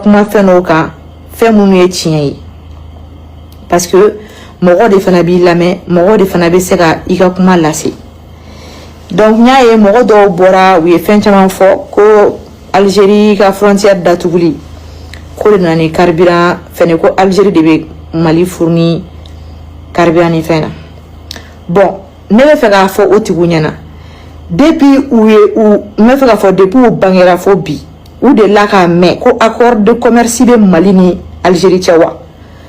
kuma fɛn dɔw kan fɛn minnu ye tiɲɛ ye parce que mɔgɔ de fana b'i lamɛn mɔgɔ de fana bɛ se ka i ka kuma lase donc n y'a ye mɔgɔ dɔw bɔra u ye fɛn caman fɔ ko Algérie ka frontière datuguli ko de nana ni carburant fɛnɛ ko Algérie de bɛ Mali fourni carburant ni fɛn na bon ne bɛ fɛ k'a fɔ o tigiw ɲɛna depuis n bɛ fɛ k'a fɔ depuis u bangera fo bi ou de là k'a mɛn ko accord de commerce bɛ Mali ni Algérie cɛ wa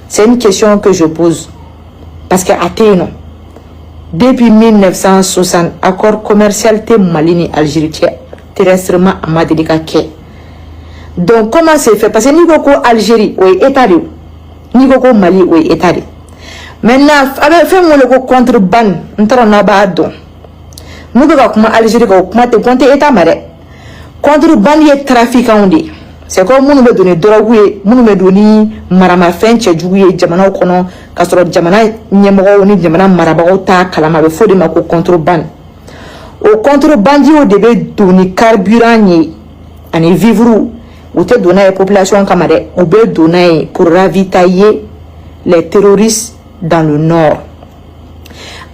c'est une question que je pose parce que a tɛ yen nɔ depuis 1960 accord commercial tɛ Mali ni Algérie cɛ terrestrement a ma deli ka kɛ donc comment c'est fait parce que n'i ko ko Algérie o ye état de n'i ko ko Mali o ye état de maintenant a bɛ fɛn min wele ko contrebande n t'a dɔn n'a b'a dɔn n'u bɛ ka kuma Algérie kan o kuma tɛ compter état ma dɛ contrebande ye trafiquants de ye c'est comme minnu bɛ don ni drogue ye minnu bɛ don ni maramafɛn cɛjugu ye jamanaw kɔnɔ k'a sɔrɔ jamana ɲɛmɔgɔw ni jamana marabagaw t'a kalama a bɛ fɔ o de ma ko contrebande o contrebandiers de bɛ don ni carburant ye ani vivres u tɛ don n'a ye population kama dɛ u bɛ don n'a ye pour ravitailler les terroristes dans le nord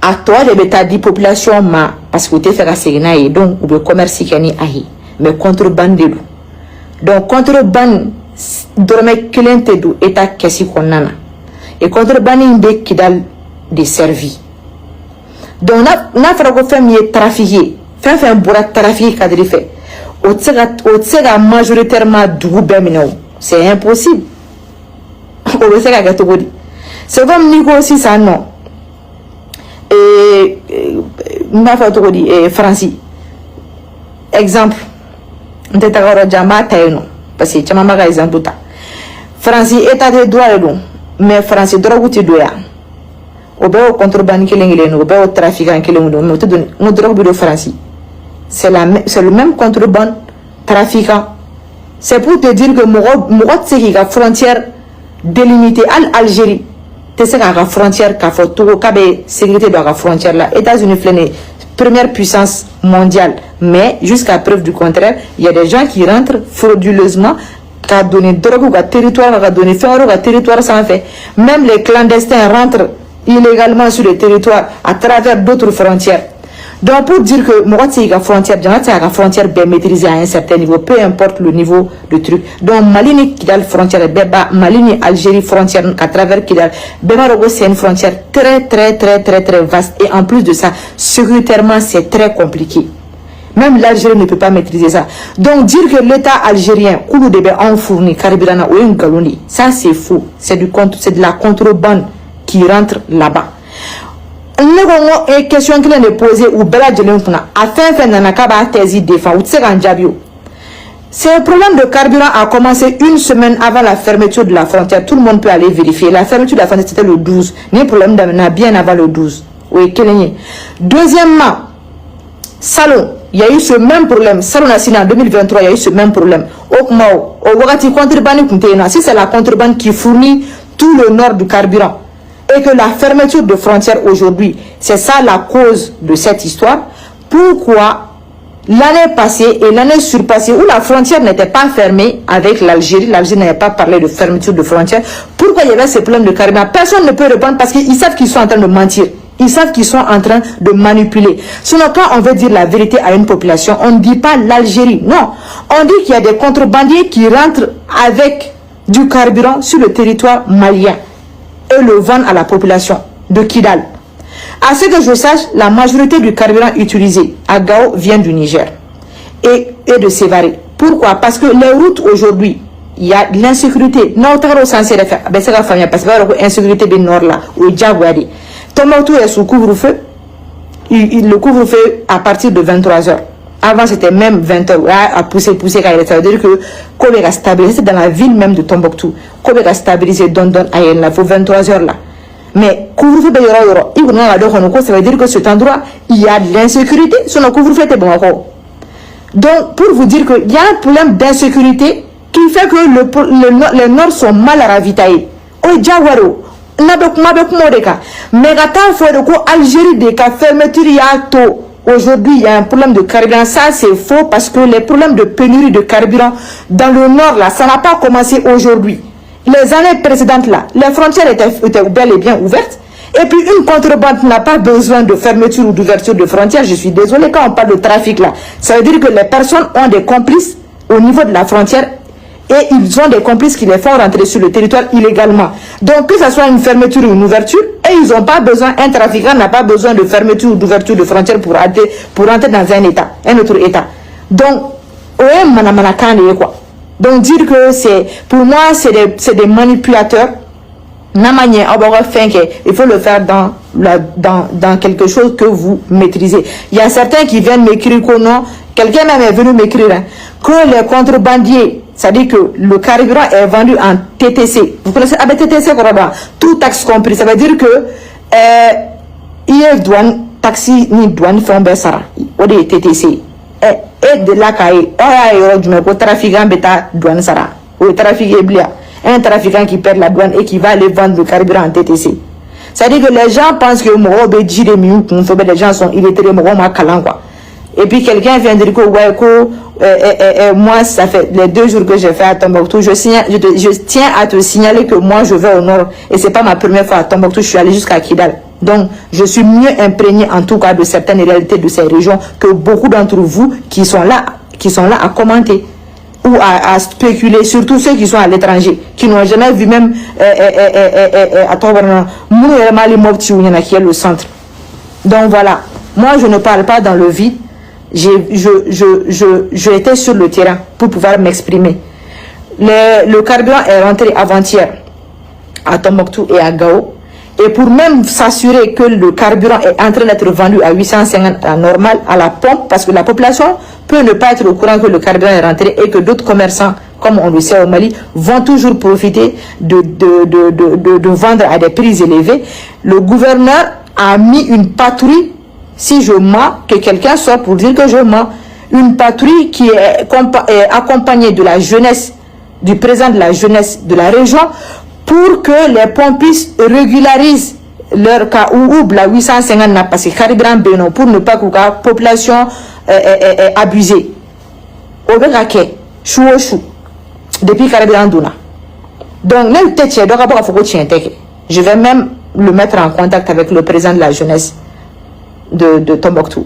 a tɔ de bɛ taa di population ma parce que u tɛ fɛ ka segin n'a ye donc u bɛ commerce kɛ ni a ye mais contrebande de don donc contrebande dɔrɔmɛ kelen tɛ don état kɛsi kɔnɔna na et contrebande in bɛ Kidal de servi donc n'a fɔra ko fɛn min ye trafic ye fɛn fɛn bɔra trafic cadre fɛ o tɛ se ka majoritairement dugu bɛɛ minɛ o c'est impossible o bɛ se ka kɛ cogo di c'est comme n'i ko sisan nɔ n b'a fɔ cogo di Faransi exemple n tɛ taga yɔrɔ jan n b'a ta yen nɔ parce que caman b'a ka exemple ta Faransi état de droit de don mais Faransi drogue tɛ don yan o bɛɛ y'o contrebande kelen kelen o bɛɛ y'o trafiquant kelen don mais o tɛ don n ko drogue bɛ don Faransi c'est le même contrebande trafiquant c'est pour te dire que mɔgɔ tɛ se k'i ka frontière délimiter hali Algérie tɛ se k'a ka frontière k'a fɔ Togo k'a bɛ sécurité don a ka frontière la États-Unis filɛ nin ye première puissance mondiale mais jusqu'à preuve du contraire il y a des gens qui rentrent frauduleusement ka donner drogue ka territoire ka donner fɛn wɛrɛw ka territoire sanfɛ même les clandestins rentrent illégalement sur le territoire à travers d'autres frontières donc pour dire que mɔgɔ tɛ se k'i ka frontière jamana tɛ se k'a ka frontière bɛɛ maîtriser à un certain niveau peu importe le niveau de truc donc Mali ni Kidal frontière bɛɛ b'a Mali ni Algérie frontière à travers Kidal bɛɛ b'a dɔn ko c'est une frontière très vaste et en plus de ça sécuritairement c'est très compliqué même l'Algérie ne peut pas maîtriser ça donc dire que l'état algérien k'olu de bɛ anw fournir carburant na o ye nkalon de ye ça c'est faux c'est de la contrebande qui rentre là-bas ne ko n ko question kelen de poser u bɛɛ lajɛlen kunna a fɛn fɛn nana k'a b'a thèse défend u tɛ se k'an jaabi o ce problème de carburant a commencé une semaine avant la fermeture de la frontière tout le monde peut aller vérifier la fermeture de la frontière c'était le 12 ni problème daminɛna bien avant le 12 o ye kelen ye deuxièmement Salon il y a eu ce même problème Salon na sini en 2023 il y a eu ce même problème o kuma o wagati contrebande tun tɛ yen nɔ si c'est la contrebande qui fournit tout le nord du carburant et que la fermeture de frontières aujourd'hui, c'est ça la cause de cette histoire. Pourquoi l'année passée et l'année surpassée, où la frontière n'était pas fermée avec l'Algérie n'avait pas parlé de fermeture de frontières, pourquoi il y avait ces problèmes de carburant? Personne ne peut répondre parce qu'ils savent qu'ils sont en train de mentir. Ils savent qu'ils sont en train de manipuler. Sinon, quand on veut dire la vérité à une population, on ne dit pas l'Algérie. Non. On dit qu'il y a des contrebandiers qui rentrent avec du carburant sur le territoire malien et le vendent à la population de Kidal. À ce que je sache, la majorité du carburant utilisé à Gao vient du Niger et de Sévaré. Pourquoi? Parce que les routes aujourd'hui, il y a de l'insécurité. Non, tu as censé faire. Ben c'est la famille parce que l'insécurité du nord là, au Djagouadi. Tombouctou est sous couvre-feu. Le couvre-feu à partir de 23h. Avant c'était même 20h. À pousser quand il est. Ça veut dire que Kobe a stabilisé dans la ville même de Tombouctou. Kobe a stabilisé Don Ayen là, pour 23h là. Mais couvre-feu de Yoro, ça veut dire que cet endroit, il y a de l'insécurité. Sur le couvre-feu est bon encore. Donc, pour vous dire qu'il y a un problème d'insécurité qui fait que les Nord sont mal ravitaillés. Au Djawaro, mais quand il faut que l'Algérie de la fermeture y a tout, aujourd'hui il y a un problème de carburant. Ça c'est faux parce que les problèmes de pénurie de carburant dans le nord là, ça n'a pas commencé aujourd'hui. Les années précédentes là, les frontières étaient bel et bien ouvertes. Et puis une contrebande n'a pas besoin de fermeture ou d'ouverture de frontières. Je suis désolé, quand on parle de trafic là, ça veut dire que les personnes ont des complices au niveau de la frontière et ils ont des complices qui les font rentrer sur le territoire illégalement. Donc que ce soit une fermeture ou une ouverture, et ils n'ont pas besoin, un trafiquant n'a pas besoin de fermeture ou d'ouverture de frontières pour entrer dans un état, un autre état. Donc, quoi. Donc dire que c'est, pour moi, c'est des manipulateurs. Il faut le faire dans quelque chose que vous maîtrisez. Il y a certains qui viennent m'écrire que non, quelqu'un même est venu m'écrire que les contrebandiers, c'est-à-dire que le carburant est vendu en TTC. Vous connaissez avec TTC, tout taxe compris. Ça veut dire que IF douane, taxi ni douane fait un bessara. Ou des TTC. Et de là, il y a un trafiquant bêta douane sara. Ou le trafic est blia. Un trafiquant qui perd la douane et qui va aller vendre le carburant en TTC. C'est-à-dire que les gens pensent que les gens sont illettrés, quoi. Et puis quelqu'un vient dire que moi, ça fait les 2 jours que j'ai fait à Tombouctou, je tiens à te signaler que moi je vais au nord et c'est pas ma première fois à Tombouctou, je suis allé jusqu'à Kidal. Donc je suis mieux imprégné en tout cas de certaines réalités de ces régions que beaucoup d'entre vous qui sont là à commenter ou à spéculer, surtout ceux qui sont à l'étranger, qui n'ont jamais vu même à qui est le centre. Donc voilà, moi je ne parle pas dans le vide. Je étais sur le terrain pour pouvoir m'exprimer. Le carburant est rentré avant-hier à Tombouctou et à Gao. Et pour même s'assurer que le carburant est en train d'être vendu à 850 à normal, à la pompe, parce que la population peut ne pas être au courant que le carburant est rentré et que d'autres commerçants, comme on le sait au Mali, vont toujours profiter de vendre à des prix élevés. Le gouverneur a mis une patrouille. Si je mens, que quelqu'un soit pour dire que je mens. Une patrouille qui est accompagnée de la jeunesse, du président de la jeunesse de la région, pour que les pompistes régularisent leur cas ou la 850 n'a pas carburant bénon pour ne pas que la population abusée. Au Bekake, chou depuis carburant dona. Donc, je vais même le mettre en contact avec le président de la jeunesse de Tombouctou.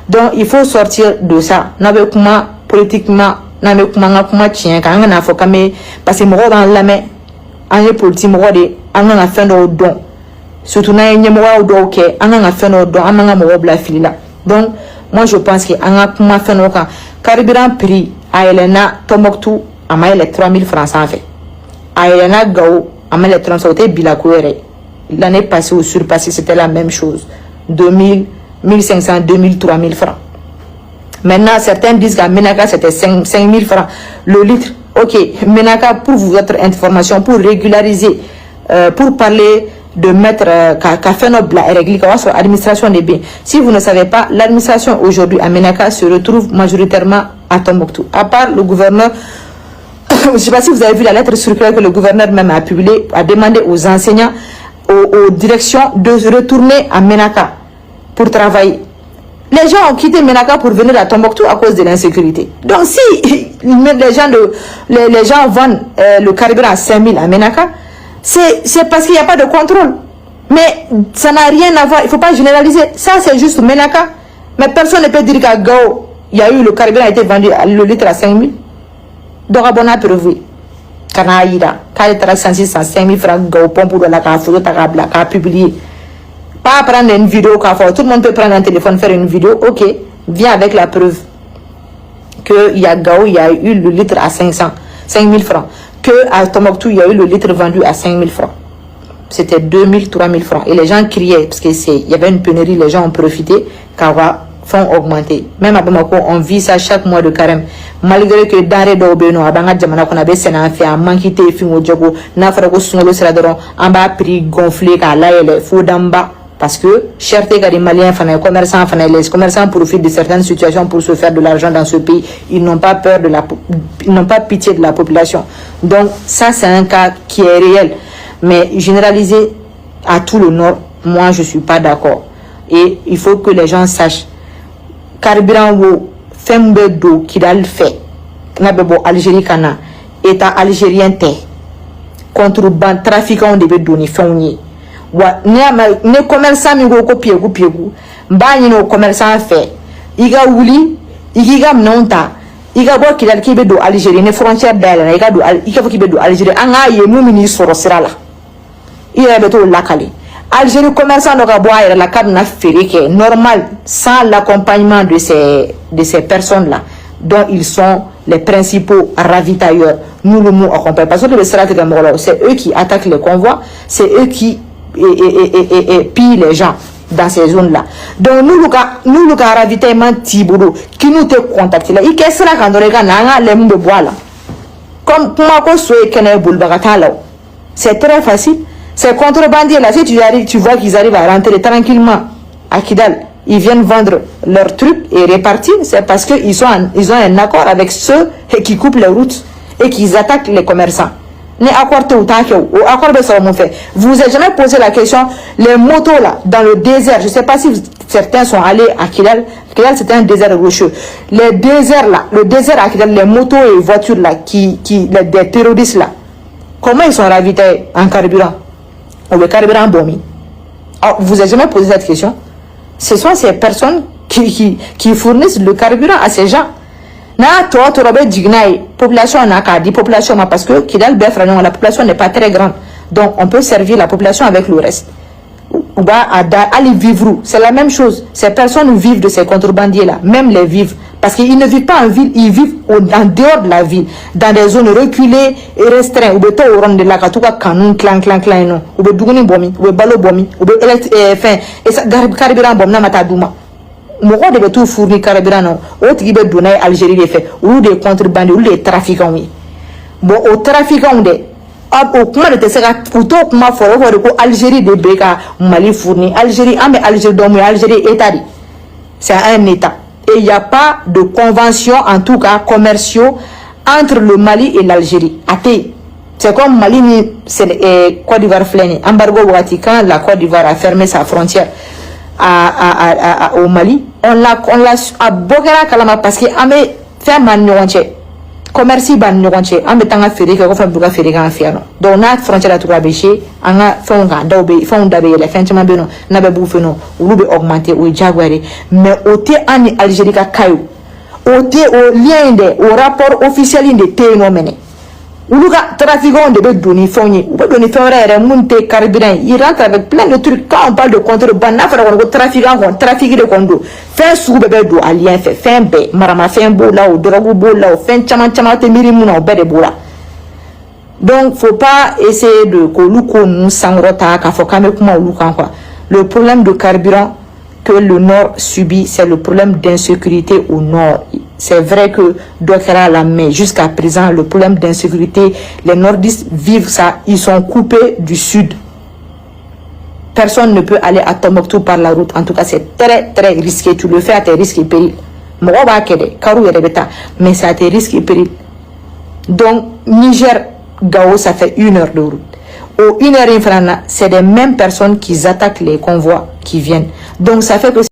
Donc il faut sortir de ça. N'avez comment politiquement, n'avez comment tient quand on a fait comme parce que moi dans la main, en politique moi de, on a fait nos dons. Surtout na y moi au don que on a fait nos dons, on a moi bla fili là. Donc moi je pense que on a comment fait nos cas. Carburant prix à Elena Tombouctou à maille 3000 francs en fait. À Elena Gao à maille 30 sauté bilakouere. L'année passée ou surpassée c'était la même chose. 2000, 1500, 2000, 3000 francs. Maintenant, certains disent qu'à Menaka, c'était 5000 francs le litre. Ok, Menaka, pour votre information, pour régulariser, pour parler de mettre café noble et régler l'administration des biens. Si vous ne savez pas, l'administration aujourd'hui à Menaka se retrouve majoritairement à Tombouctou. À part le gouverneur, je ne sais pas si vous avez vu la lettre circulaire que le gouverneur même a publiée, a demandé aux enseignants, aux directions de retourner à Menaka pour travailler. Les gens ont quitté Menaka pour venir à Tombouctou à cause de l'insécurité. Donc si les gens vendent le carburant à 5000 à Menaka, c'est parce qu'il n'y a pas de contrôle. Mais ça n'a rien à voir, il ne faut pas généraliser. Ça c'est juste Menaka. Mais personne ne peut dire qu'à Gao, il y a eu le carburant a été vendu le litre à 5000. Donc on a prouvé. Kanaïda, quand il est 5000 francs, Gao, pompe de la photo, t'as publié. Pas prendre une vidéo, tout le monde peut prendre un téléphone, faire une vidéo, ok, viens avec la preuve qu'il y a Gao, il y a eu le litre à 5000 francs, que à Tombouctou, il y a eu le litre vendu à 5000 francs. C'était 2000, 3000 francs. Et les gens criaient, parce qu'il y avait une pénurie, les gens ont profité, car font augmenter. Même à Bamako, on vit ça chaque mois de carême. Malgré que dans les dobeno, à Banga Djamana, qu'on avait sénat fait un manquité, fin au djogo, n'a fait que son seradoron, en bas prix gonflé, car là, il est fou d'en bas. Parce que, cherté car les Maliens, les commerçants, les commerçants profitent de certaines situations pour se faire de l'argent dans ce pays. Ils n'ont pas peur de ils n'ont pas pitié de la population. Donc, ça, c'est un cas qui est réel. Mais généralisé à tout le Nord, moi, je suis pas d'accord. Et il faut que les gens sachent. carburant wo fembe do kidal fait na bebo Algérie kana état algérien te contrebande trafiquant de be doni fenye wa ne commerçant mi go ko piegu mba ni no commerçant fait iga wuli igiga mnonta iga bo kidal kibe do Algérie ne frontière dala iga do iga fo kibe do Algérie anga ye mumini soro sirala ira be to lakali Algérie commerçant no ga bo ayra la kadna ferike normal sans l'accompagnement de ces personnes là dont ils sont les principaux ravitailleurs. Nous le mot accompagnent parce que c'est eux qui attaquent les convois, c'est eux qui pillent les gens dans ces zones là. Donc nous le ravitaillement Tiboulou qui nous te contacté là, il qu'est-ce là quand on regarde les mots de bois là. Comme c'est très facile. Ces contrebandiers là, si tu vois qu'ils arrivent à rentrer tranquillement à Kidal, ils viennent vendre leurs trucs et répartir, c'est parce qu'ils ont un accord avec ceux qui coupent les routes et qui attaquent les commerçants. Vous vous êtes jamais posé la question, les motos là, dans le désert, je ne sais pas si certains sont allés à Kidal. Kidal c'était un désert rocheux. Les déserts là, le désert à Kidal, les motos et voitures là, des terroristes là, comment ils sont ravitaillés en carburant? Ou le carburant bomi. Vous avez jamais posé cette question? Ce sont ces personnes qui fournissent le carburant à ces gens. Na toi tu robes dignaï population n'a qu'à dire population parce que Kidal Befranon la population n'est pas très grande. Donc on peut servir la population avec le reste. Ou bah aller vivre, c'est la même chose. Ces personnes vivent de ces contrebandiers là, même les vivent parce qu'ils ne vivent pas en ville, ils vivent en dehors de la ville, dans des zones reculées et restreintes. Ou be to rond de la katuka canon clan non. Ou be duguni bomi, ou be balo bomi, ou be fin et ça carburant bom na matadouma. Moko de tout fournir carburant non. Autre qui be donner Algérie les fait ou des contrebandiers ou des trafiquants oui. Bon au trafiquants de au kuma de tesera auto kuma foro ko Algérie de Beka Mali fourni Algérie mais Algérie donc Algérie état c'est un état et il n'y a pas de convention en tout cas commerciaux entre le Mali et l'Algérie. C'est comme Mali c'est Côte d'Ivoire fléné embargo Vatican la Côte d'Ivoire a fermé sa frontière au Mali on l'a à Bogara Kalama parce que amé fait manionche commerce ban ñogonche ambe tanga fere ko fa buga fere ga fiano donc na frontière to rabéché anga fonga dawbe fonda be le fentima beno na be bu feno ulu be augmenter o jaguare mais oté ani Algérie ka kayo oté au lien de au rapport officiel de téno mene ulu ga trafiquant de be doni fonyi ou be doni fere monte carburant il rentre avec plein de trucs quand on parle de contrebande na fera ko trafiquant ko trafiquer de kondo fin sous bébé do alien fait fin be marama fin bo là ou drogue bo là ou fin chama te miri muna be de bola. Donc faut pas essayer de ko luko nous sangrota ka fo kame kuma lukan quoi. Le problème de carburant que le nord subit, c'est le problème d'insécurité au nord. C'est vrai que Dokera la mais jusqu'à présent le problème d'insécurité, les nordistes vivent ça, ils sont coupés du sud. Personne ne peut aller à Tombouctou par la route. En tout cas, c'est très très risqué. Tu le fais à tes risques et périls. Mais c'est à tes risques et périls. Donc, Niger, Gao, ça fait 1 heure de route. Au 1 heure, c'est les mêmes personnes qui attaquent les convois qui viennent. Donc, ça fait que